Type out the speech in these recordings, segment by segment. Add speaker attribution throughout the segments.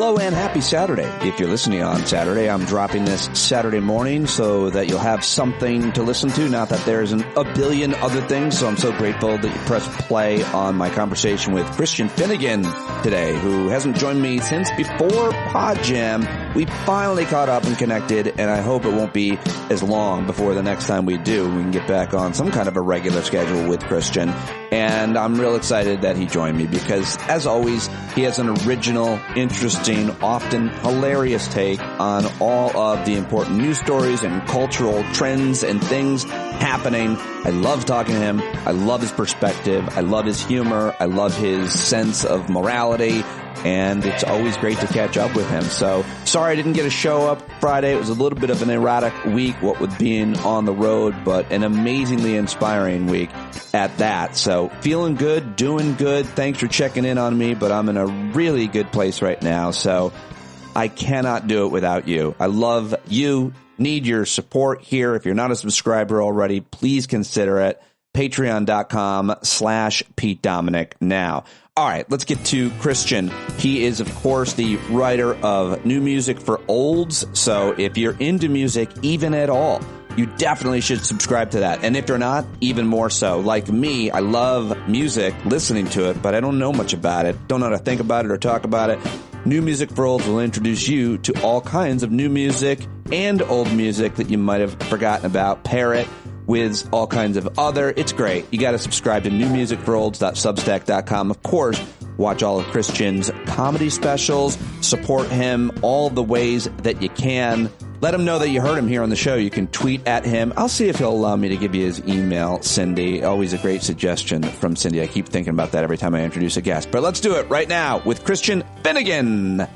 Speaker 1: Hello and happy Saturday. If you're listening on Saturday, I'm dropping this Saturday morning so that you'll have something to listen to. Not that there's a billion other things, so I'm so grateful that you pressed play on my conversation with Christian Finnegan today, who hasn't joined me since before Pod Jam. We finally caught up and connected, and I hope it won't be as long before the next time we do. We can get back on some kind of a regular schedule with Christian, and I'm real excited that he joined me because, as always, he has an original, interesting, often hilarious take on all of the important news stories and cultural trends and things happening. I love talking to him. I love his perspective. I love his humor. I love his sense of morality. And it's always great to catch up with him. So sorry I didn't get a show up Friday. It was a little bit of an erratic week, what with being on the road, but an amazingly inspiring week at that. So feeling good, doing good. Thanks for checking in on me, but I'm in a really good place right now. So I cannot do it without you. I love you. Need your support here. If you're not a subscriber already, please consider it. Patreon.com/Pete Dominic now. All right, let's get to Christian. He is, of course, the writer of New Music for Olds. So if you're into music, even at all, you definitely should subscribe to that. And if you're not, even more so. Like me, I love music, listening to it, but I don't know much about it. Don't know how to think about it or talk about it. New Music for Olds will introduce you to all kinds of new music and old music that you might have forgotten about. Pair it with all kinds of other. It's great. You got to subscribe to newmusicforolds.substack.com. Of course, watch all of Christian's comedy specials. Support him all the ways that you can. Let him know that you heard him here on the show. You can tweet at him. I'll see if he'll allow me to give you his email, Cindy. Always a great suggestion from Cindy. I keep thinking about that every time I introduce a guest. But let's do it right now with Christian Finnegan.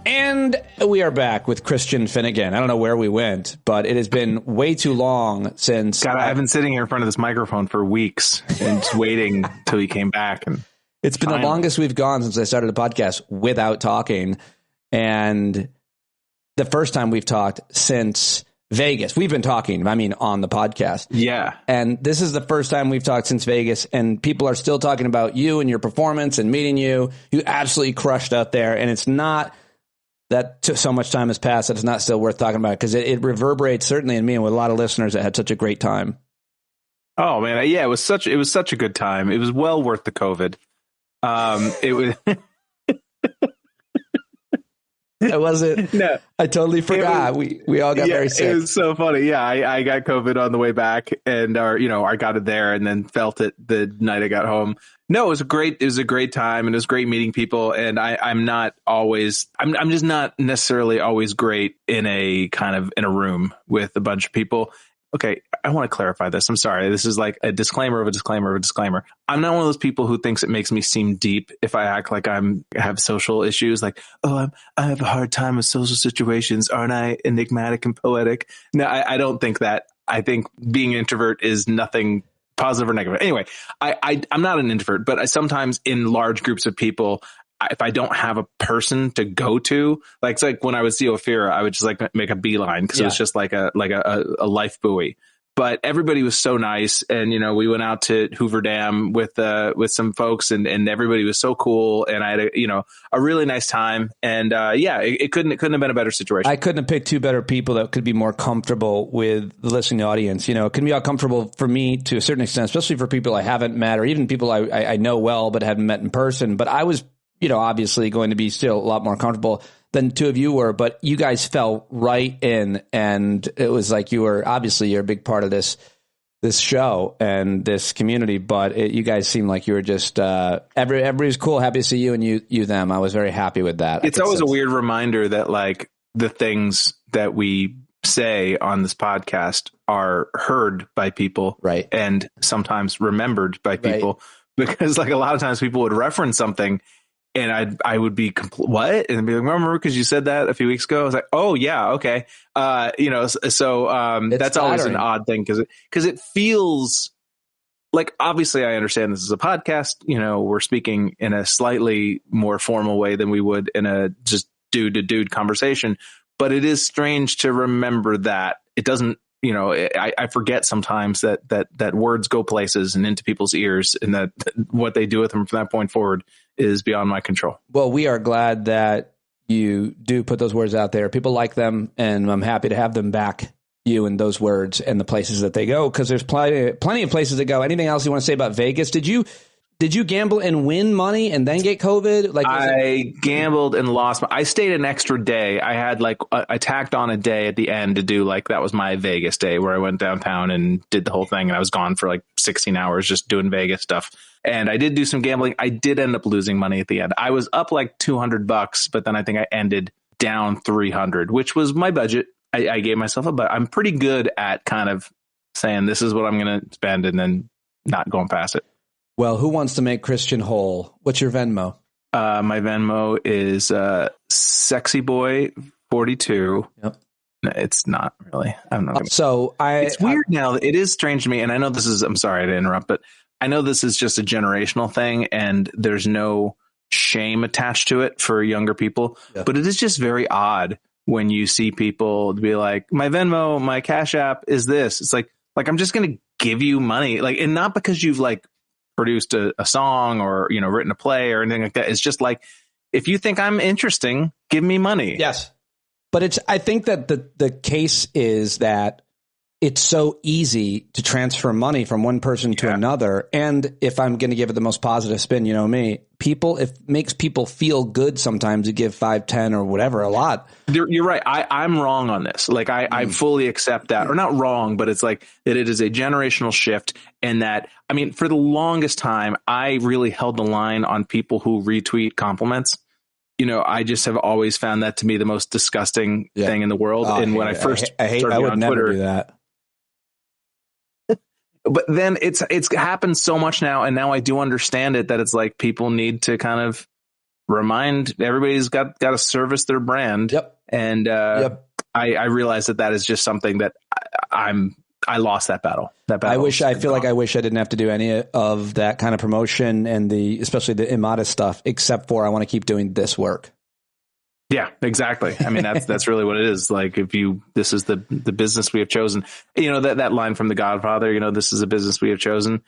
Speaker 1: And we are back with Christian Finnegan. I don't know where we went, but it has been way too long since...
Speaker 2: God, I've been sitting here in front of this microphone for weeks and just waiting till he came back. And
Speaker 1: it's been the longest we've gone since I started the podcast without talking. And the first time we've talked since Vegas. We've been talking, on the podcast.
Speaker 2: Yeah.
Speaker 1: And this is the first time we've talked since Vegas, and people are still talking about you and your performance and meeting you. You absolutely crushed out there. And it's not that so much time has passed that it's not still worth talking about, because it reverberates certainly in me and with a lot of listeners that had such a great time.
Speaker 2: Oh man. Yeah. It was such a good time. It was well worth the COVID. It was,
Speaker 1: It wasn't. No, I totally forgot. We all got very sick.
Speaker 2: It was so funny. Yeah, I got COVID on the way back, and I got it there, and then felt it the night I got home. No, it was a great time, and it was great meeting people. And I'm just not necessarily always great in a room with a bunch of people. Okay, I want to clarify this. I'm sorry. This is like a disclaimer of a disclaimer of a disclaimer. I'm not one of those people who thinks it makes me seem deep if I act like I have social issues. Like, I have a hard time with social situations. Aren't I enigmatic and poetic? No, I don't think that. I think being an introvert is nothing positive or negative. Anyway, I'm not an introvert, but sometimes in large groups of people, if I don't have a person to go to, like, it's like when I would see Ophira, I would just like make a beeline because it was just like a life buoy. But everybody was so nice, and we went out to Hoover Dam with some folks, and everybody was so cool, and I had a really nice time, and it couldn't have been a better situation.
Speaker 1: I couldn't have picked two better people that could be more comfortable with the listening audience. It can be uncomfortable for me to a certain extent, especially for people I haven't met, or even people I know well but haven't met in person. But I was obviously going to be still a lot more comfortable than two of you were, but you guys fell right in, and it was like you're a big part of this show and this community, but you guys seemed like you were just, everybody's cool, happy to see you, and you them. I was very happy with that.
Speaker 2: It's always a weird reminder that like the things that we say on this podcast are heard by people,
Speaker 1: right?
Speaker 2: And sometimes remembered by people, because like a lot of times people would reference something, and I would be what? And be like, remember, because you said that a few weeks ago. I was like, oh yeah, okay. So that's always an odd thing, because it feels like, obviously I understand this is a podcast. We're speaking in a slightly more formal way than we would in a just dude to dude conversation. But it is strange to remember that it doesn't. I forget sometimes that words go places and into people's ears, and that what they do with them from that point forward is beyond my control.
Speaker 1: Well, we are glad that you do put those words out there. People like them, and I'm happy to have them back you and those words and the places that they go, because there's plenty of places to go. Anything else you want to say about Vegas? Did you gamble and win money and then get COVID? Like
Speaker 2: I gambled and lost. I stayed an extra day. I had I tacked on a day at the end to do that was my Vegas day where I went downtown and did the whole thing. And I was gone for 16 hours just doing Vegas stuff. And I did do some gambling. I did end up losing money at the end. I was up $200, but then I think I ended down 300, which was my budget. I gave myself but I'm pretty good at kind of saying this is what I'm going to spend and then not going past it.
Speaker 1: Well, who wants to make Christian whole? What's your Venmo?
Speaker 2: My Venmo is sexyboy42.
Speaker 1: Yep.
Speaker 2: No, it's not really. I'm not.
Speaker 1: It's
Speaker 2: weird now. It is strange to me, and I know this is. I'm sorry to interrupt, but I know this is just a generational thing, and there's no shame attached to it for younger people. Yeah. But it is just very odd when you see people be like, "My Venmo, my Cash App is this." It's like I'm just going to give you money, and not because you've produced a song or written a play or anything like that. It's just if you think I'm interesting, give me money.
Speaker 1: Yes, but I think that the case is that it's so easy to transfer money from one person to another. And if I'm going to give it the most positive spin, me, it makes people feel good sometimes to give 5, 10 or whatever, a lot.
Speaker 2: You're right. I'm wrong on this. I fully accept that, or not wrong, but it's that it is a generational shift. And that, for the longest time, I really held the line on people who retweet compliments. I just have always found that to be the most disgusting thing in the world. And when I first started
Speaker 1: I would
Speaker 2: on
Speaker 1: never
Speaker 2: Twitter,
Speaker 1: do that.
Speaker 2: But then it's happened so much now, and now I do understand it, that it's people need to kind of remind everybody's got to service their brand.
Speaker 1: Yep.
Speaker 2: And I realize that is just something that I lost that battle.
Speaker 1: I feel like I wish I didn't have to do any of that kind of promotion and especially the immodest stuff, except for I want to keep doing this work.
Speaker 2: Yeah, exactly. That's really what it is. This is the business we have chosen. That line from The Godfather. This is a business we have chosen.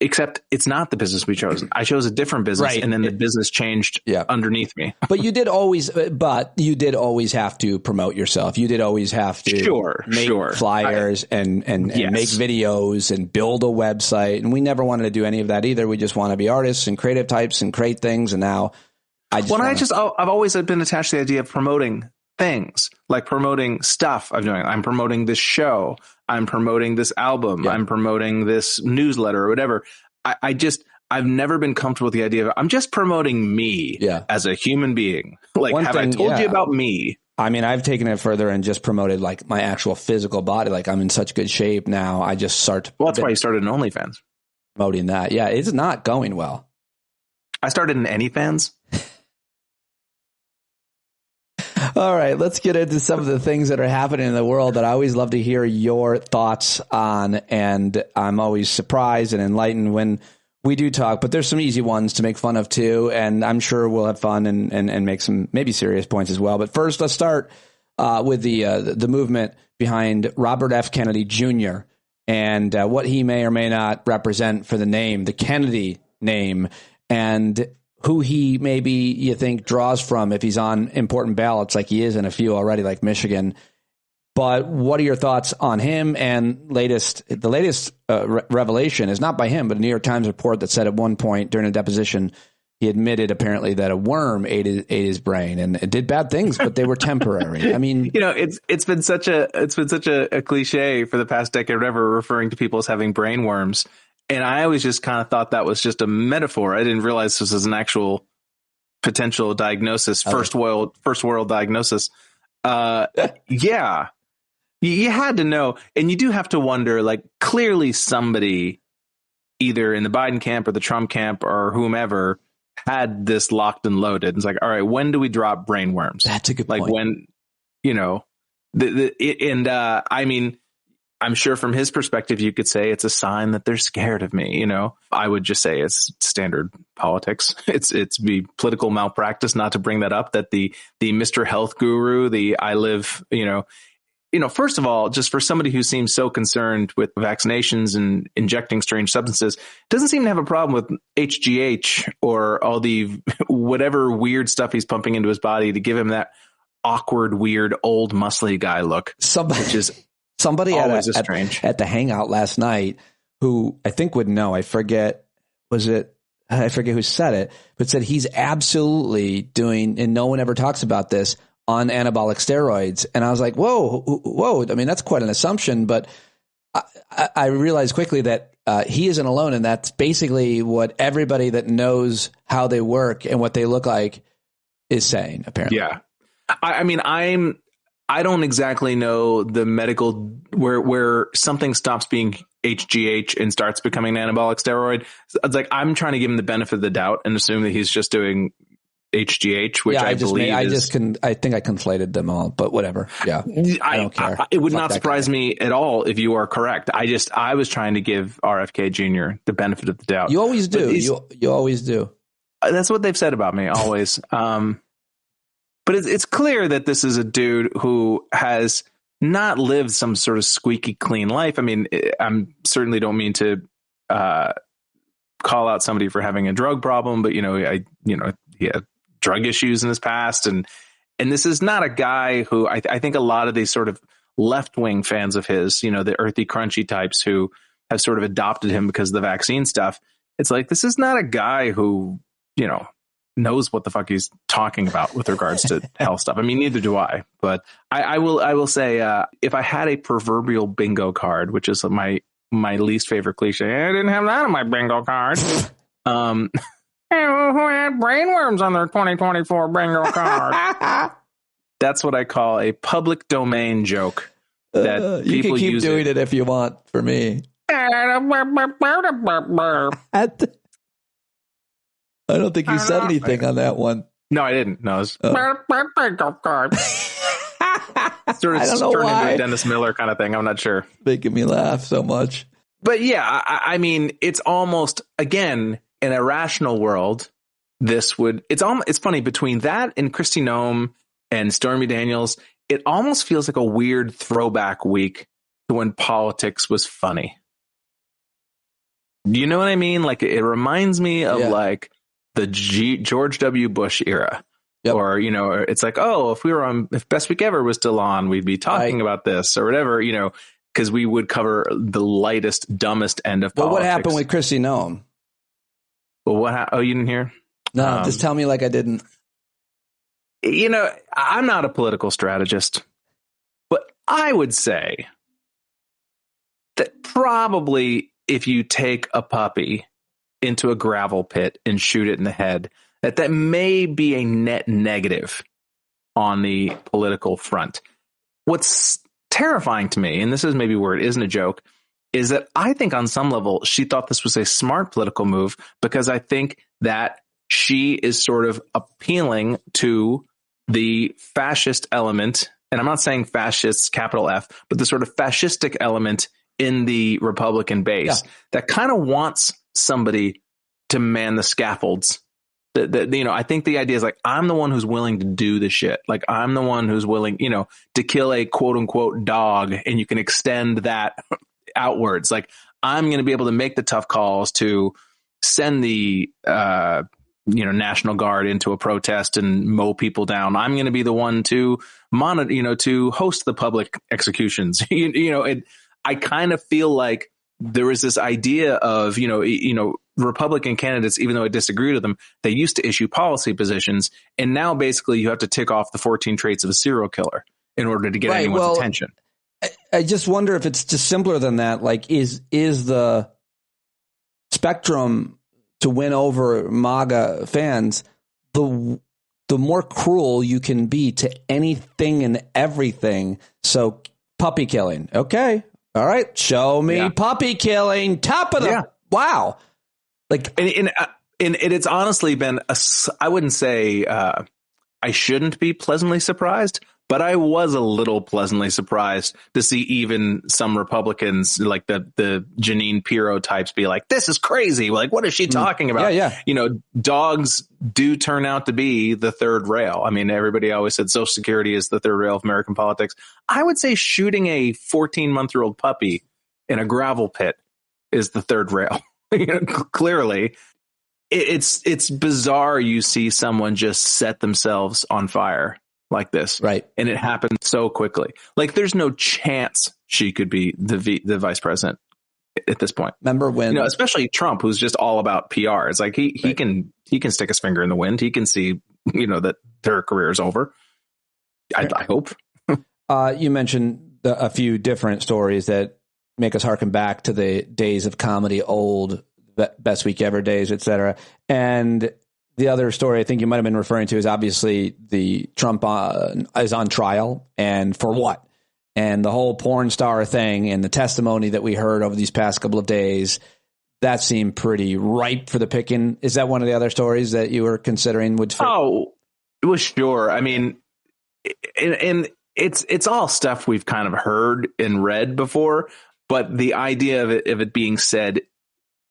Speaker 2: Except it's not the business we chose. I chose a different business, right, and then the business changed underneath me.
Speaker 1: But you did always have to promote yourself. You did always have to make flyers and make videos and build a website. And we never wanted to do any of that either. We just want to be artists and creative types and create things. And now I've
Speaker 2: always been attached to the idea of promoting things, promoting stuff I'm doing. I'm promoting this show. I'm promoting this album. I'm promoting this newsletter or whatever. I've never been comfortable with the idea of I'm just promoting me as a human being. I told you about me?
Speaker 1: I've taken it further and just promoted my actual physical body. I'm in such good shape now. I just start.
Speaker 2: Well, that's why you started an OnlyFans.
Speaker 1: Promoting that. Yeah, it's not going well.
Speaker 2: I started an AnyFans.
Speaker 1: All right, let's get into some of the things that are happening in the world that I always love to hear your thoughts on. And I'm always surprised and enlightened when we do talk, but there's some easy ones to make fun of too. And I'm sure we'll have fun and make some maybe serious points as well. But first, let's start with the movement behind Robert F. Kennedy Jr. and what he may or may not represent for the name, the Kennedy name, and who he maybe you think draws from if he's on important ballots like he is in a few already, like Michigan. But what are your thoughts on him? And the latest revelation is not by him, but a New York Times report that said at one point during a deposition, he admitted apparently that a worm ate his brain, and it did bad things, but they were temporary.
Speaker 2: It's been such a cliche for the past decade or whatever, referring to people as having brain worms. And I always just kind of thought that was just a metaphor. I didn't realize this was an actual potential diagnosis, first world diagnosis. Yeah, you had to know. And you do have to wonder, clearly somebody either in the Biden camp or the Trump camp or whomever had this locked and loaded. It's all right, when do we drop brain worms?
Speaker 1: That's a good point.
Speaker 2: When, I'm sure from his perspective, you could say it's a sign that they're scared of me. I would just say it's standard politics. It's be political malpractice not to bring that up, that the Mr. Health guru, I live, first of all, just for somebody who seems so concerned with vaccinations and injecting strange substances, doesn't seem to have a problem with HGH or all the whatever weird stuff he's pumping into his body to give him that awkward, weird, old, muscly guy look. Which is
Speaker 1: somebody
Speaker 2: always strange.
Speaker 1: At the hangout last night who I think would know. I forget who said it, but said he's absolutely doing, and no one ever talks about this, on anabolic steroids. And I was like, whoa. I mean, that's quite an assumption, but I realized quickly that he isn't alone. And that's basically what everybody that knows how they work and what they look like is saying, apparently.
Speaker 2: Yeah. I mean, I don't exactly know the medical where something stops being HGH and starts becoming an anabolic steroid. It's like, I'm trying to give him the benefit of the doubt and assume that he's just doing HGH, which I think I conflated them all, but whatever. Yeah. I don't care. It would not surprise me at all if you are correct. I was trying to give RFK Jr. the benefit of the doubt.
Speaker 1: You always do. You always do.
Speaker 2: That's what they've said about me always. But it's clear that this is a dude who has not lived some sort of squeaky clean life. I mean, I certainly don't mean to call out somebody for having a drug problem, but he had drug issues in his past, and this is not a guy who I think a lot of these sort of left wing fans of his, the earthy, crunchy types who have sort of adopted him because of the vaccine stuff. It's like, this is not a guy who knows what the fuck he's talking about with regards to health stuff. I mean, neither do I, but I will say, if I had a proverbial bingo card, which is my least favorite cliche, I didn't have that on my bingo card. Who had brainworms on their 2024 bingo card? That's what I call a public domain joke. That
Speaker 1: you
Speaker 2: people
Speaker 1: can keep
Speaker 2: use
Speaker 1: doing it if you want for me. I don't think you said anything on that one.
Speaker 2: No, I didn't. No, it was bingo card. Sort of
Speaker 1: I don't know
Speaker 2: turned
Speaker 1: why.
Speaker 2: into a Dennis Miller kind of thing. I'm not sure.
Speaker 1: Making me laugh so much.
Speaker 2: But yeah, I mean, it's almost, again, in a rational world, it's funny, between that and Kristi Noem and Stormy Daniels, it almost feels like a weird throwback week to when politics was funny. Do you know what I mean? Like, it reminds me of like the George W. Bush era. Yep. Or, it's like, oh, if Best Week Ever was still on, we'd be talking about this or whatever, because we would cover the lightest, dumbest end of politics.
Speaker 1: But what happened with Kristi Noem?
Speaker 2: Well, oh, you didn't hear?
Speaker 1: No, just tell me like I didn't.
Speaker 2: I'm not a political strategist, but I would say that probably if you take a puppy into a gravel pit and shoot it in the head, that may be a net negative on the political front. What's terrifying to me, and this is maybe where it isn't a joke, is that I think on some level she thought this was a smart political move, because I think that she is sort of appealing to the fascist element. And I'm not saying fascists, capital F, but the sort of fascistic element in the Republican base that kind of wants somebody to man the scaffolds. I think the idea is like, I'm the one who's willing to do the shit. Like, I'm the one who's willing, to kill a quote unquote dog, and you can extend that outwards. Like, I'm going to be able to make the tough calls to send the, National Guard into a protest and mow people down. I'm going to be the one to monitor, to host the public executions. I kind of feel like there was this idea of, Republican candidates, even though I disagree with them, they used to issue policy positions. And now basically you have to tick off the 14 traits of a serial killer in order to get anyone's attention.
Speaker 1: I just wonder if it's just simpler than that. Like, is the spectrum to win over MAGA fans the more cruel you can be to anything and everything? So puppy killing. Okay. All right. Show me puppy killing. Top of the wow. Like,
Speaker 2: and it's honestly been I wouldn't say I shouldn't be pleasantly surprised, But I was a little pleasantly surprised to see even some Republicans like the Jeanine Pirro types be like, this is crazy. Like, what is she talking about?
Speaker 1: Yeah.
Speaker 2: You know, dogs do turn out to be the third rail. I mean, everybody always said Social Security is the third rail of American politics. I would say shooting a 14-month-old puppy in a gravel pit is the third rail. You know, clearly. It's bizarre. You see someone just set themselves on fire like this.
Speaker 1: Right. And
Speaker 2: it happened so quickly. Like there's no chance she could be the vice president at this point.
Speaker 1: Remember when,
Speaker 2: especially Trump, who's just all about PR. It's like he can stick his finger in the wind. He can see, that their career is over. I hope.
Speaker 1: You mentioned a few different stories that make us harken back to the days of comedy, old Best Week Ever days, etc. And the other story I think you might have been referring to is obviously the Trump is on trial, and for what? And the whole porn star thing and the testimony that we heard over these past couple of days, that seemed pretty ripe for the picking. Is that one of the other stories that you were considering would fit?
Speaker 2: Oh, well, sure. I mean, and it's all stuff we've kind of heard and read before, but the idea of it being said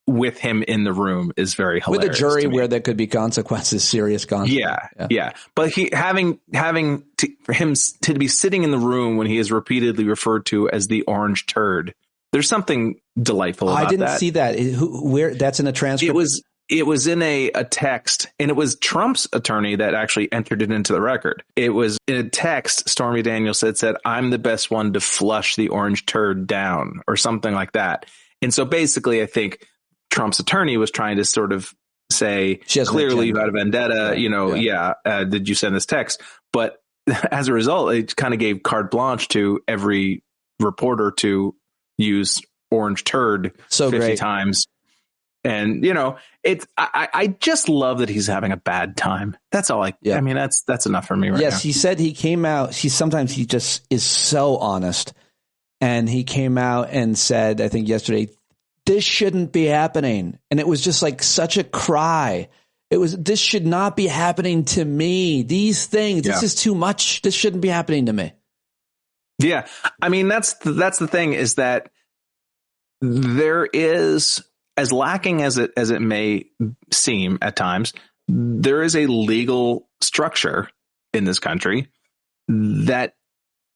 Speaker 2: with him in the room is very hilarious.
Speaker 1: With a jury where there could be consequences, serious consequences.
Speaker 2: Yeah. But for him to be sitting in the room when he is repeatedly referred to as the orange turd, there's something delightful about that.
Speaker 1: I didn't see that. Where that's in a transcript?
Speaker 2: It was in a text, and it was Trump's attorney that actually entered it into the record. It was in a text. Stormy Daniels said, I'm the best one to flush the orange turd down, or something like that. And so basically, I think Trump's attorney was trying to sort of say, clearly you had a vendetta, did you send this text? But as a result, it kind of gave carte blanche to every reporter to use orange turd 50 times. And, I just love that he's having a bad time. That's all I mean, that's enough for me right now.
Speaker 1: Yes, he said he came out. Sometimes he just is so honest. And he came out and said, I think yesterday, this shouldn't be happening. And it was just like such a cry. This should not be happening to me. These things, this is too much. This shouldn't be happening to me.
Speaker 2: Yeah. I mean, that's the thing, is that there is, as lacking as it may seem at times, there is a legal structure in this country that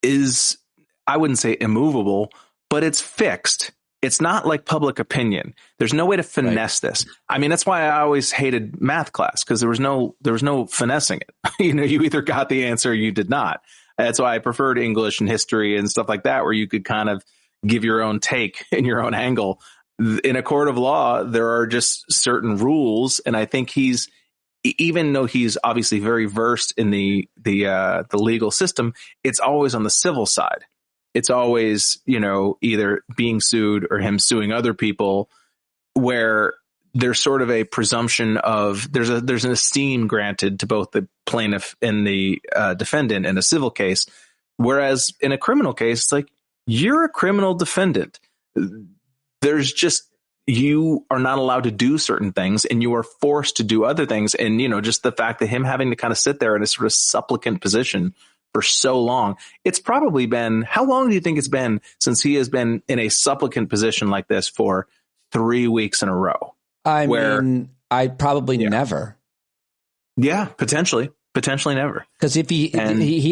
Speaker 2: is, I wouldn't say immovable, but it's fixed. It's not like public opinion. There's no way to finesse this. I mean, that's why I always hated math class, because there was no finessing it. You either got the answer or you did not. That's why I preferred English and history and stuff like that, where you could kind of give your own take and your own angle. In a court of law, there are just certain rules, and I think even though he's obviously very versed in the legal system, it's always on the civil side. It's always, either being sued or him suing other people, where there's sort of a presumption of there's an esteem granted to both the plaintiff and the defendant in a civil case. Whereas in a criminal case, it's like, you're a criminal defendant. There's just, you are not allowed to do certain things, and you are forced to do other things. And, just the fact that him having to kind of sit there in a sort of supplicant position for so long. It's probably been, how long do you think it's been since he has been in a supplicant position like this for 3 weeks in a row?
Speaker 1: I mean, I probably never.
Speaker 2: Yeah, potentially never.
Speaker 1: Because if he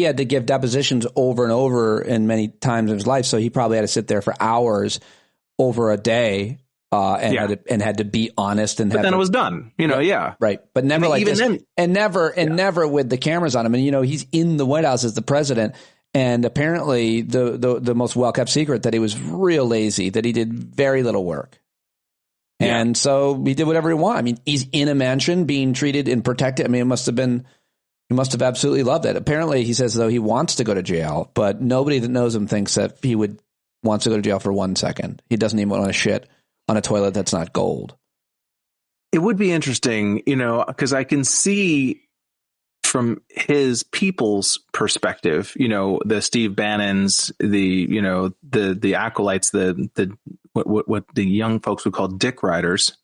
Speaker 1: had to give depositions over and over and many times in his life, so he probably had to sit there for hours over a day. And had to be honest, but
Speaker 2: then it was done,
Speaker 1: right. But never like
Speaker 2: even
Speaker 1: this,
Speaker 2: then,
Speaker 1: and never with the cameras on him. And he's in the White House as the president, and apparently the most well kept secret that he was real lazy, that he did very little work, and so he did whatever he wanted. I mean, he's in a mansion, being treated and protected. I mean, he must have absolutely loved it. Apparently, he says though he wants to go to jail, but nobody that knows him thinks that he wants to go to jail for 1 second. He doesn't even want to shit on a toilet that's not gold.
Speaker 2: It would be interesting, because I can see from his people's perspective, the Steve Bannons, the acolytes, what the young folks would call dick riders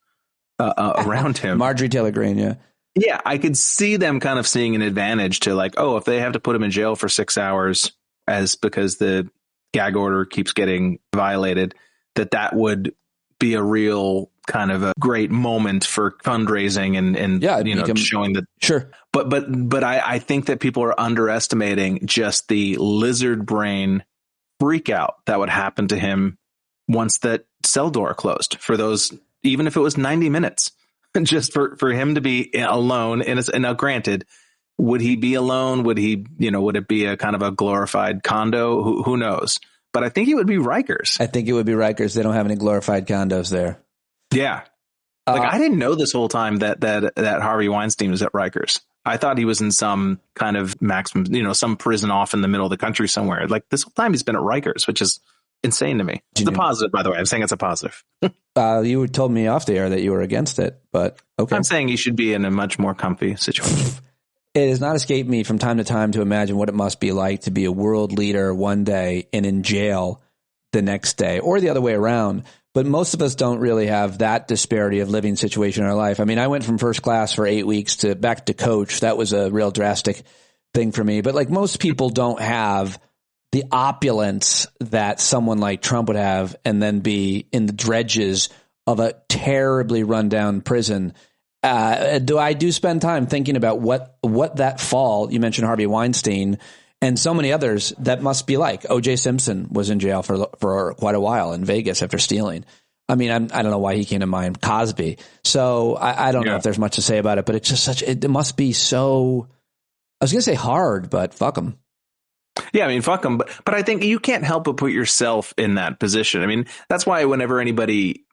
Speaker 2: around him.
Speaker 1: Marjorie Taylor Greene, yeah.
Speaker 2: Yeah, I could see them kind of seeing an advantage to like, oh, if they have to put him in jail for 6 hours because the gag order keeps getting violated, that would be a real kind of a great moment for fundraising and showing that.
Speaker 1: Sure.
Speaker 2: But I think that people are underestimating just the lizard brain freak out that would happen to him once that cell door closed for those, even if it was 90 minutes. Just for him to be alone now granted, would he be alone? Would it be a kind of a glorified condo? Who knows? But I think it would be Rikers.
Speaker 1: I think it would be Rikers. They don't have any glorified condos there.
Speaker 2: Yeah. Like I didn't know this whole time that Harvey Weinstein was at Rikers. I thought he was in some kind of maximum, some prison off in the middle of the country somewhere. Like this whole time he's been at Rikers, which is insane to me. It's a positive, by the way. I'm saying it's a positive.
Speaker 1: You told me off the air that you were against it, but okay.
Speaker 2: I'm saying you should be in a much more comfy situation.
Speaker 1: It has not escaped me from time to time to imagine what it must be like to be a world leader one day and in jail the next day, or the other way around. But most of us don't really have that disparity of living situation in our life. I mean, I went from first class for 8 weeks to back to coach. That was a real drastic thing for me. But like most people don't have the opulence that someone like Trump would have and then be in the dredges of a terribly rundown prison. I do spend time thinking about what that fall, you mentioned Harvey Weinstein and so many others, that must be like. O.J. Simpson was in jail for quite a while in Vegas after stealing. I mean, I don't know why he came to mind. Cosby. So I don't know if there's much to say about it, but it's just it must be so, I was going to say hard, but fuck them.
Speaker 2: Yeah, I mean, fuck them. But I think you can't help but put yourself in that position. I mean, that's why whenever anybody,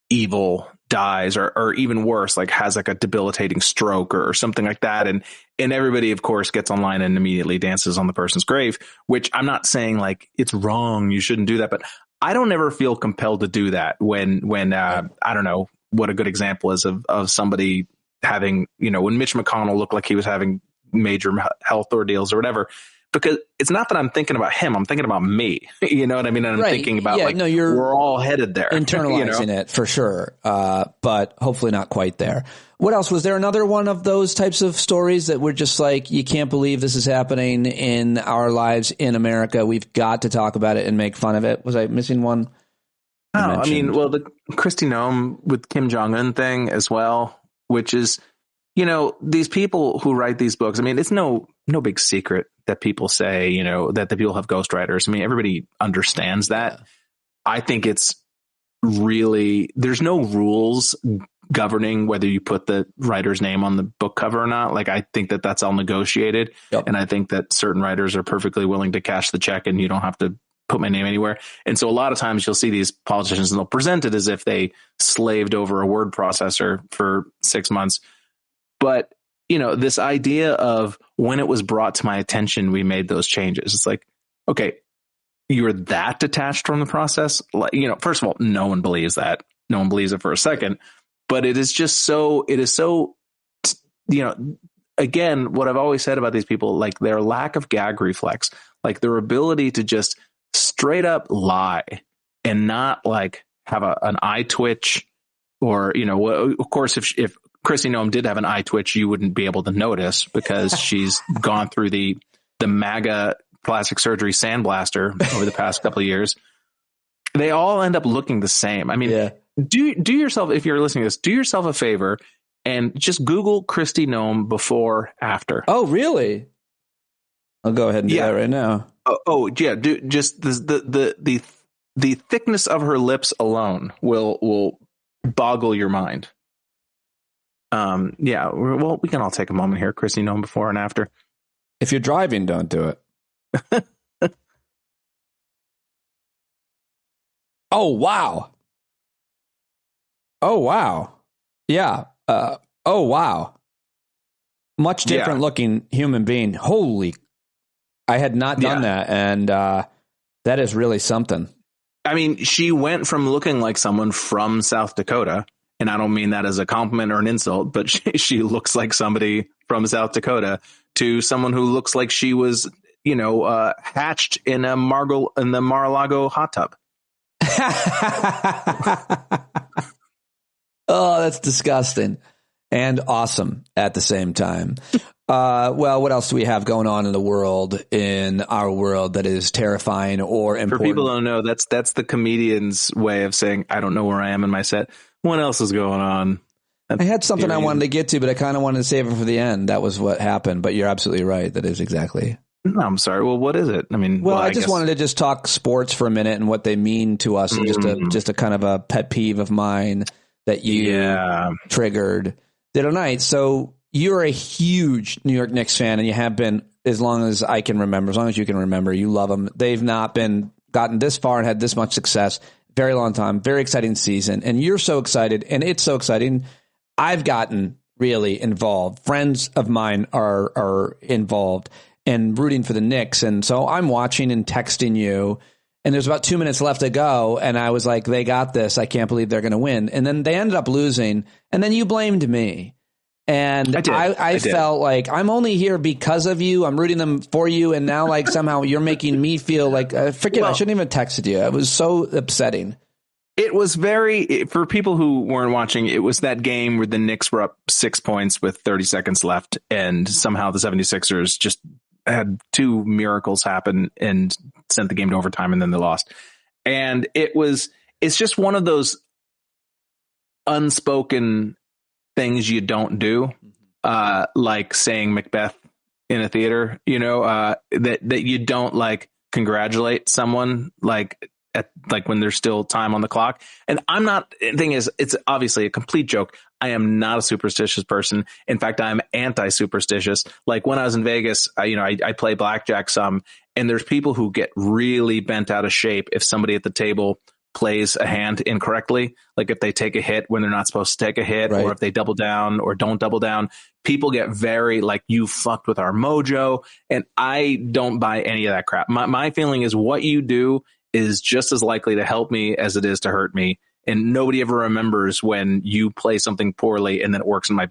Speaker 2: evil dies or even worse, like has like a debilitating stroke or something like that. And everybody, of course, gets online and immediately dances on the person's grave, which I'm not saying like it's wrong. You shouldn't do that. But I don't ever feel compelled to do that when I don't know what a good example is of somebody having, when Mitch McConnell looked like he was having major health ordeals or whatever, because it's not that I'm thinking about him. I'm thinking about me. You know what I mean? And I'm thinking about we're all headed there.
Speaker 1: Internalizing it for sure. But hopefully not quite there. What else? Was there another one of those types of stories that were just like, you can't believe this is happening in our lives in America. We've got to talk about it and make fun of it. Was I missing one?
Speaker 2: No, I mean, well, the Kristi Noem with Kim Jong-un thing as well, which is, these people who write these books, I mean, it's no big secret that people say, that the people have ghostwriters. I mean, everybody understands that. Yeah. I think it's really, there's no rules governing whether you put the writer's name on the book cover or not. Like, I think that that's all negotiated. Yep. And I think that certain writers are perfectly willing to cash the check and you don't have to put my name anywhere. And so a lot of times you'll see these politicians and they'll present it as if they slaved over a word processor for 6 months. But, this idea of when it was brought to my attention, we made those changes. It's like, okay, you were that detached from the process. Like, first of all, no one believes that. No one believes it for a second. But it is so, again, what I've always said about these people, like their lack of gag reflex, like their ability to just straight up lie and not like have an eye twitch or, of course, if Kristi Noem did have an eye twitch, you wouldn't be able to notice because she's gone through the MAGA plastic surgery sandblaster over the past couple of years. They all end up looking the same. I mean, do yourself, if you're listening to this, do yourself a favor and just Google Kristi Noem before, after.
Speaker 1: Oh, really? I'll go ahead and do that right now.
Speaker 2: Just the thickness of her lips alone will boggle your mind. Well, we can all take a moment here. Kristi Noem before and after.
Speaker 1: If you're driving, don't do it. Oh, wow. Yeah. Oh, wow. Much different looking human being. Holy, I had not done that. And that is really something.
Speaker 2: I mean, she went from looking like someone from South Dakota, and I don't mean that as a compliment or an insult, but she looks like somebody from South Dakota, to someone who looks like she was, hatched in the Mar-a-Lago hot tub.
Speaker 1: Oh, that's disgusting. and awesome at the same time. Well, what else do we have going on in our world that is terrifying or important?
Speaker 2: For people who don't know, that's the comedian's way of saying, I don't know where I am in my set. What else is going on?
Speaker 1: I had something I wanted to get to, but I kind of wanted to save it for the end. That was what happened, but you're absolutely right. That is exactly.
Speaker 2: No, I'm sorry. Well, what is it? I mean,
Speaker 1: I just wanted to just talk sports for a minute and what they mean to us, and just a kind of a pet peeve of mine that you triggered the other night. So you're a huge New York Knicks fan, and you have been as long as I can remember, as long as you can remember. You love them. They've not gotten this far and had this much success. Very long time, very exciting season, and you're so excited, and it's so exciting. I've gotten really involved. Friends of mine are involved and rooting for the Knicks. And so I'm watching and texting you, and there's about 2 minutes left to go. And I was like, they got this. I can't believe they're going to win. And then they ended up losing. And then you blamed me. And I felt like I'm only here because of you. I'm rooting them for you. And now like somehow you're making me feel like, I shouldn't even have texted you. It was so upsetting.
Speaker 2: It was for people who weren't watching, it was that game where the Knicks were up 6 points with 30 seconds left. And somehow the 76ers just had two miracles happen and sent the game to overtime, and then they lost. And it's just one of those unspoken things you don't do, like saying Macbeth in a theater, that you don't like congratulate someone like when there's still time on the clock. And the thing is, it's obviously a complete joke. I am not a superstitious person. In fact, I'm anti-superstitious. Like when I was in Vegas, I play blackjack some, and there's people who get really bent out of shape if somebody at the table plays a hand incorrectly. Like if they take a hit when they're not supposed to take a hit, right, or if they double down or don't double down, people get very like, you fucked with our mojo. And I don't buy any of that crap. My feeling is what you do is just as likely to help me as it is to hurt me. And nobody ever remembers when you play something poorly and then it works in my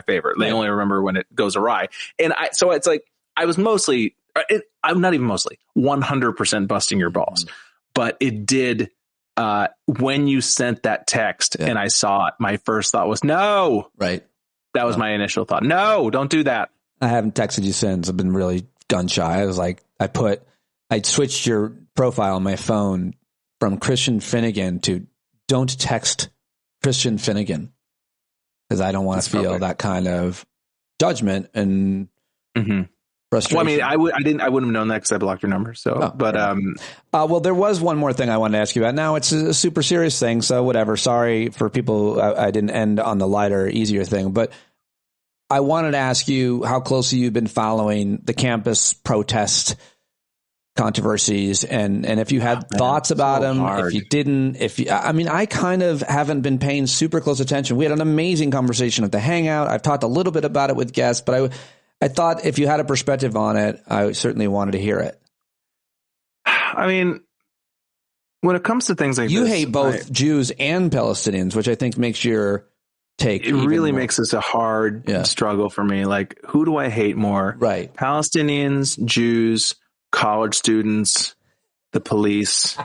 Speaker 2: favor. They only remember when it goes awry. And so it's like, I was I'm not even mostly 100% busting your balls, but it did. When you sent that text and I saw it, my first thought was no.
Speaker 1: Right.
Speaker 2: That was my initial thought. No, don't do that.
Speaker 1: I haven't texted you since. I've been really gun shy. I was like, I switched your profile on my phone from Christian Finnegan to don't text Christian Finnegan, because I don't want to feel that kind of judgment and frustration.
Speaker 2: Well, I mean, I wouldn't have known that because I blocked your number. So,
Speaker 1: well, there was one more thing I wanted to ask you about. Now it's a super serious thing, so whatever. Sorry for people. I didn't end on the lighter, easier thing, but I wanted to ask you how closely you've been following the campus protest controversies, and if you had thoughts about them, if you didn't, I kind of haven't been paying super close attention. We had an amazing conversation at the Hangout. I've talked a little bit about it with guests, but I thought if you had a perspective on it, I certainly wanted to hear it.
Speaker 2: I mean, when it comes to things like
Speaker 1: you hate both Jews and Palestinians, which I think makes your take.
Speaker 2: It really makes this a hard struggle for me. Like, who do I hate more?
Speaker 1: Right.
Speaker 2: Palestinians, Jews, college students, the police,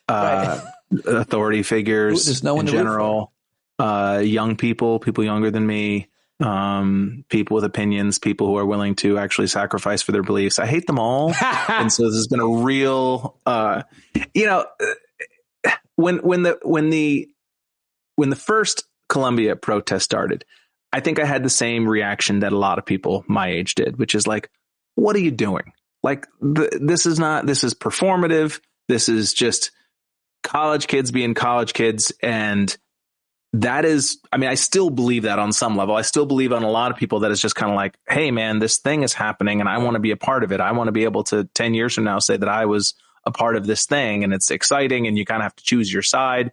Speaker 2: authority figures
Speaker 1: There's no one
Speaker 2: in general, young people younger than me, people with opinions, people who are willing to actually sacrifice for their beliefs. I hate them all. And so this has been a real, when the first Columbia protest started, I think I had the same reaction that a lot of people my age did, which is like, what are you doing? Like, this is performative. This is just college kids being college kids. And that is, I still believe that on some level. I still believe on a lot of people that it's just kind of like, hey man, this thing is happening and I want to be a part of it. I want to be able to 10 years from now say that I was a part of this thing, and it's exciting, and you kind of have to choose your side.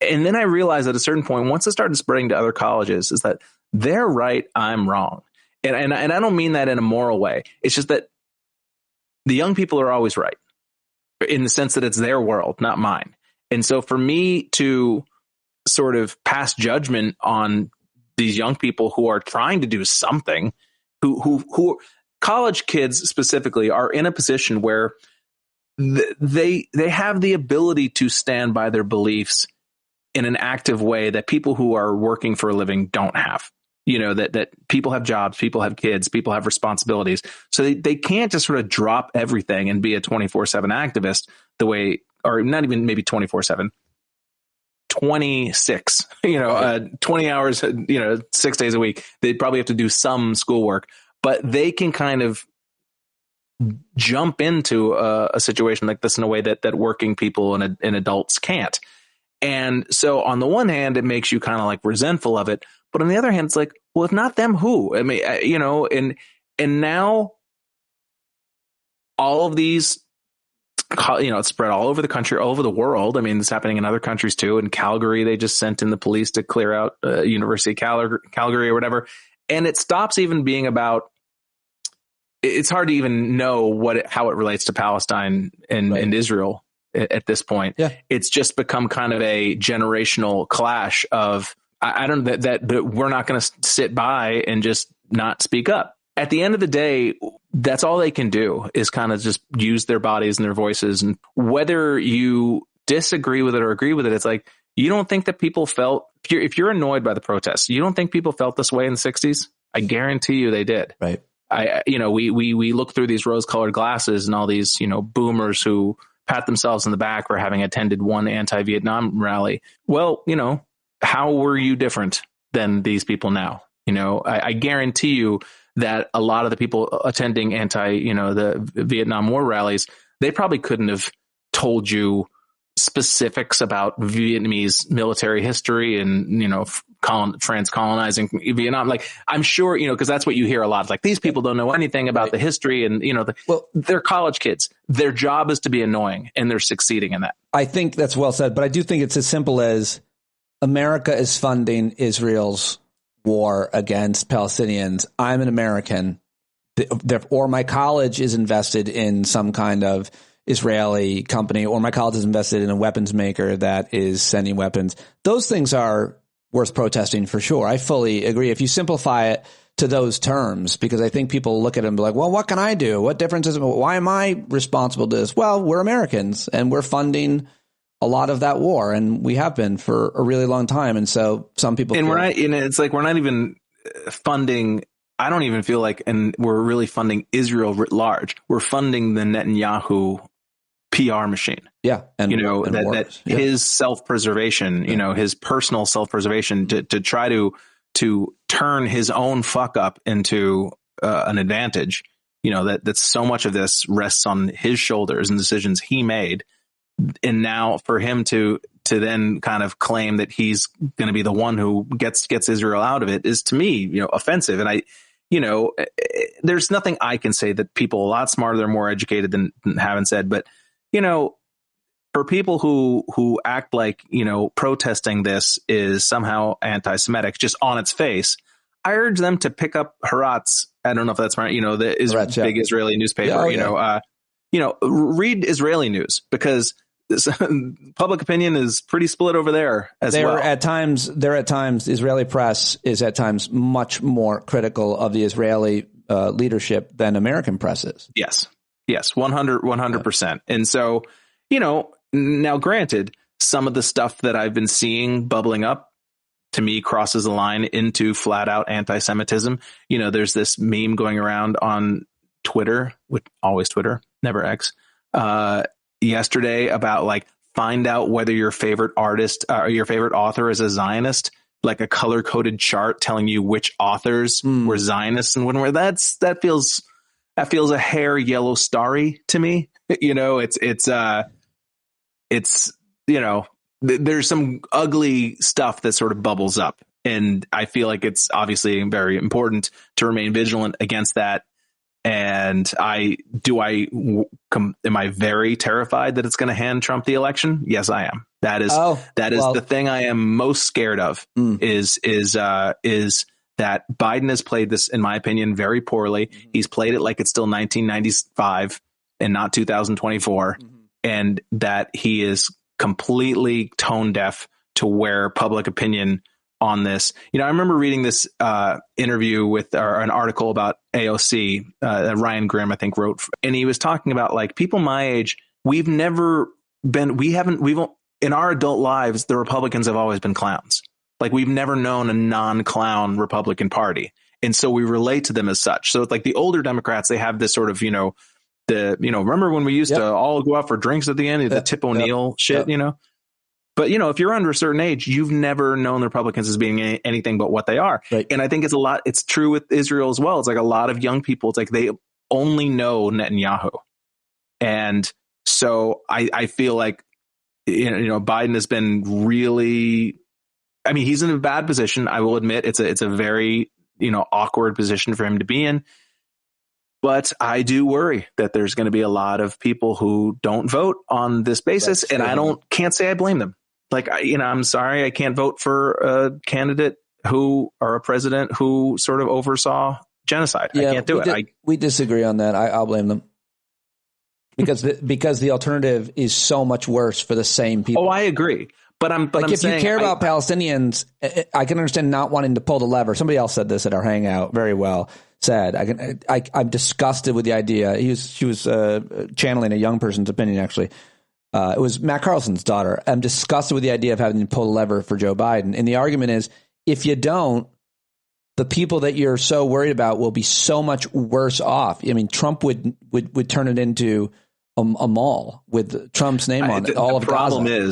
Speaker 2: And then I realized at a certain point, once it started spreading to other colleges, is that they're right, I'm wrong. And I don't mean that in a moral way. It's just that the young people are always right in the sense that it's their world, not mine. And so for me to sort of pass judgment on these young people who are trying to do something, who college kids specifically are in a position where they have the ability to stand by their beliefs in an active way that people who are working for a living don't have. You know, that people have jobs, people have kids, people have responsibilities. So they can't just sort of drop everything and be a 24/7 activist the way, or not even maybe 24/7, 26, 20 hours, 6 days a week. They'd probably have to do some schoolwork, but they can kind of jump into a situation like this in a way that working people and adults can't. And so on the one hand, it makes you kind of like resentful of it. But on the other hand, it's like, well, if not them, who? I mean, and now all of these, it's spread all over the country, all over the world. I mean, it's happening in other countries too. In Calgary, they just sent in the police to clear out University of Calgary or whatever. And it stops even being about, it's hard to even know how it relates to Palestine and Israel at this point. Yeah. It's just become kind of a generational clash of, I don't know that we're not going to sit by and just not speak up. At the end of the day, that's all they can do is kind of just use their bodies and their voices. And whether you disagree with it or agree with it, it's like, you don't think that people felt, if you're annoyed by the protests, you don't think people felt this way in the 60s? I guarantee you they did.
Speaker 1: Right.
Speaker 2: We look through these rose-colored glasses and all these, boomers who pat themselves in the back for having attended one anti-Vietnam rally. Well, how were you different than these people now? I guarantee you that a lot of the people attending the Vietnam War rallies, they probably couldn't have told you specifics about Vietnamese military history and, France colonizing Vietnam. Like, I'm sure, because that's what you hear a lot. It's like, these people don't know anything about the history and, they're college kids. Their job is to be annoying and they're succeeding in that.
Speaker 1: I think that's well said, but I do think it's as simple as America is funding Israel's war against Palestinians. I'm an American, or my college is invested in some kind of Israeli company, or my college is invested in a weapons maker that is sending weapons. Those things are worth protesting for sure. I fully agree. If you simplify it to those terms, because I think people look at it and be like, well, what can I do? What difference is it? Why am I responsible to this? Well, we're Americans and we're funding a lot of that war, and we have been for a really long time. And so some people,
Speaker 2: and it's like, we're not even funding. I don't even feel like, and we're really funding Israel writ large. We're funding the Netanyahu PR machine.
Speaker 1: Yeah.
Speaker 2: And, his self-preservation, his personal self-preservation to try to turn his own fuck up into an advantage, that so much of this rests on his shoulders and decisions he made. And now for him to then kind of claim that he's going to be the one who gets Israel out of it is, to me, offensive. And there's nothing I can say that people a lot smarter, they're more educated than haven't said. But, for people who act like, protesting this is somehow anti-Semitic just on its face, I urge them to pick up Haaretz. I don't know if that's right. The big Israeli newspaper, read Israeli news, because public opinion is pretty split over there as well.
Speaker 1: At times, the Israeli press is at times much more critical of the Israeli leadership than American press is.
Speaker 2: Yes, 100%. And so, now granted, some of the stuff that I've been seeing bubbling up to me crosses the line into flat out anti-Semitism. There's this meme going around on Twitter, always Twitter, never X, yesterday about like, find out whether your favorite artist or your favorite author is a Zionist, like a color coded chart telling you which authors were Zionists and when were. That feels a hair yellow starry to me. There's some ugly stuff that sort of bubbles up, and I feel like it's obviously very important to remain vigilant against that. And am I very terrified that it's going to hand Trump the election? Yes, I am. That is the thing I am most scared of is that Biden has played this, in my opinion, very poorly. He's played it like it's still 1995 and not 2024, and that he is completely tone deaf to where public opinion on this. I remember reading this interview with an article about AOC, Ryan Grimm, I think, wrote, and he was talking about like people my age. in our adult lives, the Republicans have always been clowns. Like, we've never known a non-clown Republican Party. And so we relate to them as such. So it's like the older Democrats, they have this sort of, remember when we used to all go out for drinks at the end of the Tip O'Neill shit, But, if you're under a certain age, you've never known the Republicans as being anything but what they are. Right. And I think it's true with Israel as well. It's like a lot of young people, it's like they only know Netanyahu. And so I feel like, Biden has been really, he's in a bad position. I will admit it's a very, awkward position for him to be in. But I do worry that there's going to be a lot of people who don't vote on this basis. And I can't say I blame them. Like, I'm sorry, I can't vote for a candidate or a president who sort of oversaw genocide. I can't do it.
Speaker 1: We disagree on that. I'll blame them. Because the alternative is so much worse for the same people.
Speaker 2: Oh, I agree. But
Speaker 1: if you care about Palestinians, I can understand not wanting to pull the lever. Somebody else said this at our hangout very well. I'm disgusted with the idea. She was channeling a young person's opinion, actually. It was Matt Carlson's daughter. I'm disgusted with the idea of having to pull the lever for Joe Biden. And the argument is, if you don't, the people that you're so worried about will be so much worse off. Trump would turn it into a mall with Trump's name on it. All of Gaza.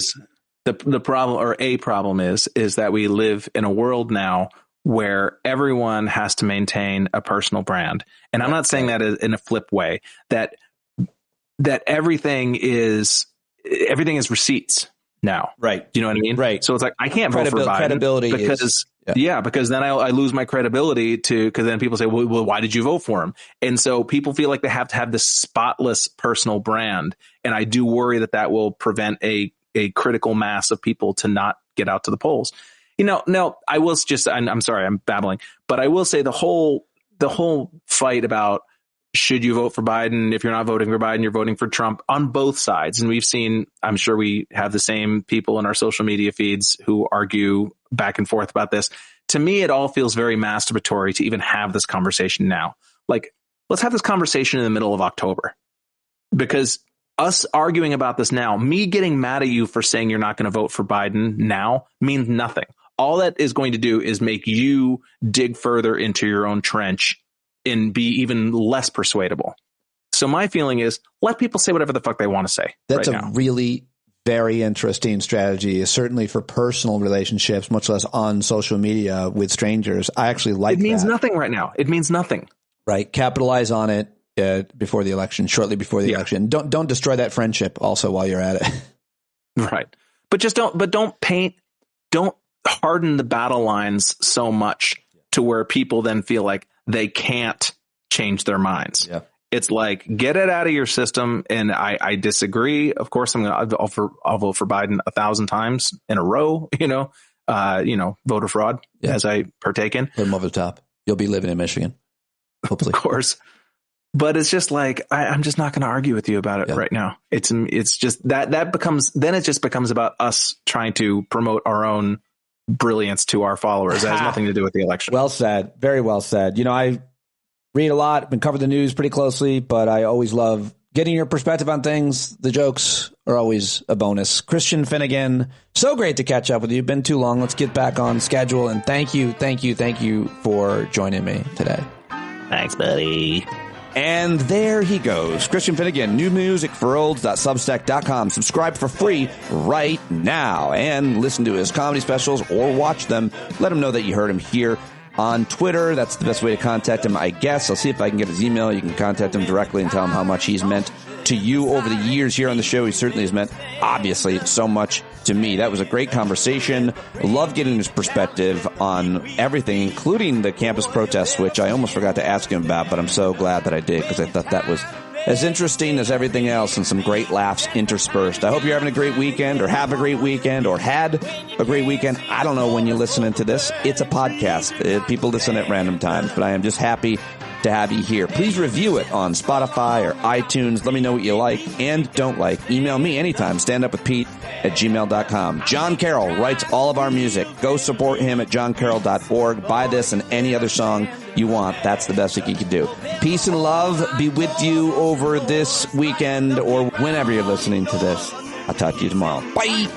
Speaker 2: The problem is that we live in a world now where everyone has to maintain a personal brand. And I'm not saying that in a flip way, that everything is receipts now.
Speaker 1: Right.
Speaker 2: Do you know what I mean?
Speaker 1: Right.
Speaker 2: So it's like, I can't vote for Biden
Speaker 1: credibility
Speaker 2: because then I lose my credibility because then people say, well, why did you vote for him? And so people feel like they have to have this spotless personal brand. And I do worry that will prevent a critical mass of people to not get out to the polls. No, I will just, I'm sorry, I'm babbling, but I will say the whole fight about should you vote for Biden? If you're not voting for Biden, you're voting for Trump, on both sides. And we've seen, I'm sure we have the same people in our social media feeds who argue back and forth about this. To me, it all feels very masturbatory to even have this conversation now. Like, let's have this conversation in the middle of October, because us arguing about this now, me getting mad at you for saying you're not going to vote for Biden now, means nothing. All that is going to do is make you dig further into your own trench and be even less persuadable. So my feeling is, let people say whatever the fuck they want to say.
Speaker 1: That's
Speaker 2: right
Speaker 1: a really very interesting strategy, certainly for personal relationships, much less on social media with strangers. I actually like that.
Speaker 2: It means nothing right now. It means nothing.
Speaker 1: Right. Capitalize on it before the election, shortly before the election. Don't destroy that friendship also while you're at it.
Speaker 2: Right. But don't harden the battle lines so much to where people then feel like they can't change their minds. Yeah. It's like, get it out of your system. And I disagree. Of course, I'll vote for Biden 1,000 times in a row, voter fraud as I partake in.
Speaker 1: Put him over the top. You'll be living in Michigan. Hopefully.
Speaker 2: Of course. But it's just like, I'm just not going to argue with you about it right now. It's just it just becomes about us trying to promote our own brilliance to our followers. It has nothing to do with the election.
Speaker 1: Well said. Very well said. I read a lot, been covering the news pretty closely, but I always love getting your perspective on things. The jokes are always a bonus. Christian Finnegan, so great to catch up with you. Been too long. Let's get back on schedule. And thank you for joining me today.
Speaker 2: Thanks, buddy.
Speaker 1: And there he goes. Christian Finnegan, newmusicforolds.substack.com. Subscribe for free right now and listen to his comedy specials or watch them. Let him know that you heard him here on Twitter. That's the best way to contact him, I guess. I'll see if I can get his email. You can contact him directly and tell him how much he's meant to you over the years here on the show. He certainly has meant, obviously, so much to me. That was a great conversation. Love getting his perspective on everything, including the campus protests, which I almost forgot to ask him about, but I'm so glad that I did, because I thought that was as interesting as everything else, and some great laughs interspersed. I hope you're having a great weekend, or have a great weekend, or had a great weekend. I don't know when you're listening to this. It's a podcast. People listen at random times, but I am just happy to have you here. Please review it on Spotify or iTunes. Let me know what you like and don't like. Email me anytime, standupwithpete@gmail.com. John Carroll writes all of our music. Go support him at johncarroll.org. Buy this and any other song you want. That's the best thing you can do. Peace and love be with you over this weekend or whenever you're listening to this. I'll talk to you tomorrow. Bye!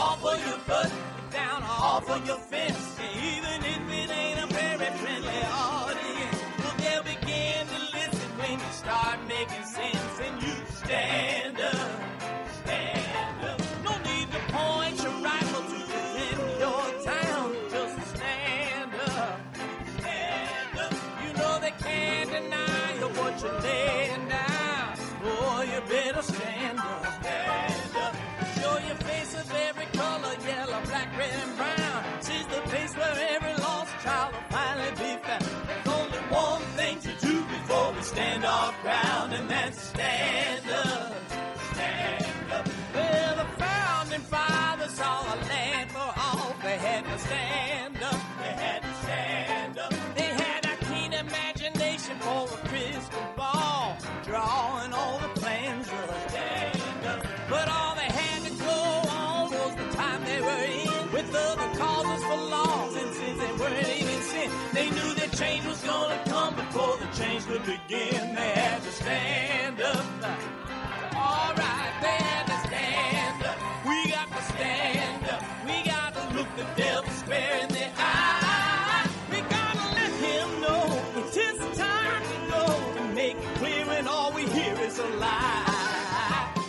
Speaker 3: off of your butt, down off of your fence. Even if it ain't a very friendly audience, well, they'll begin to listen when you start making sense. And you stand up, stand up. No need to point your rifle to defend your town. Just stand up, stand up. You know they can't deny you what you're laying down. Boy, you better stand up, stand up. Show your face of every color, yellow, black, red, and brown. She's the place where every lost child will finally be found. There's only one thing to do before we stand our ground, and that's stand up, stand up. Well, the founding fathers saw a land for all. They had to stand up, they had to stand up. They had a keen imagination for a crystal ball, drawing all the plans of stand up. But all they had to go on was the time they were in, with other causes for laws, and since they weren't even sin, they knew that change was gonna come before the change could begin. They had to stand up. All right, they had to stand up. We got to stand up. We got to look the devil square in the eye. We gotta let him know it's his time to go, and make it clear when all we hear is a lie.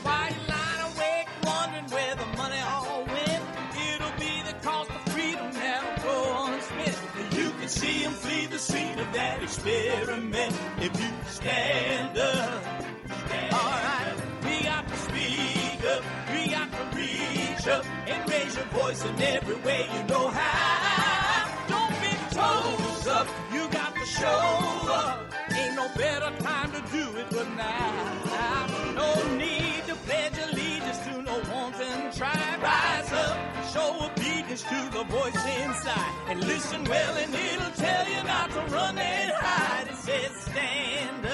Speaker 3: Why you lying awake wondering where the money all went? It'll be the cost of freedom that'll go unspent. You can see him flee the scene of that experiment if you stand up. All right, we got to speak up, we got to reach up and raise your voice in every way you know how. Don't be toes up, you got to show up. Ain't no better time to do it but now. No need to pledge allegiance to no wanton tribe. Rise up, show obedience to the voice inside, and listen well and it'll tell you not to run and hide. It says stand up.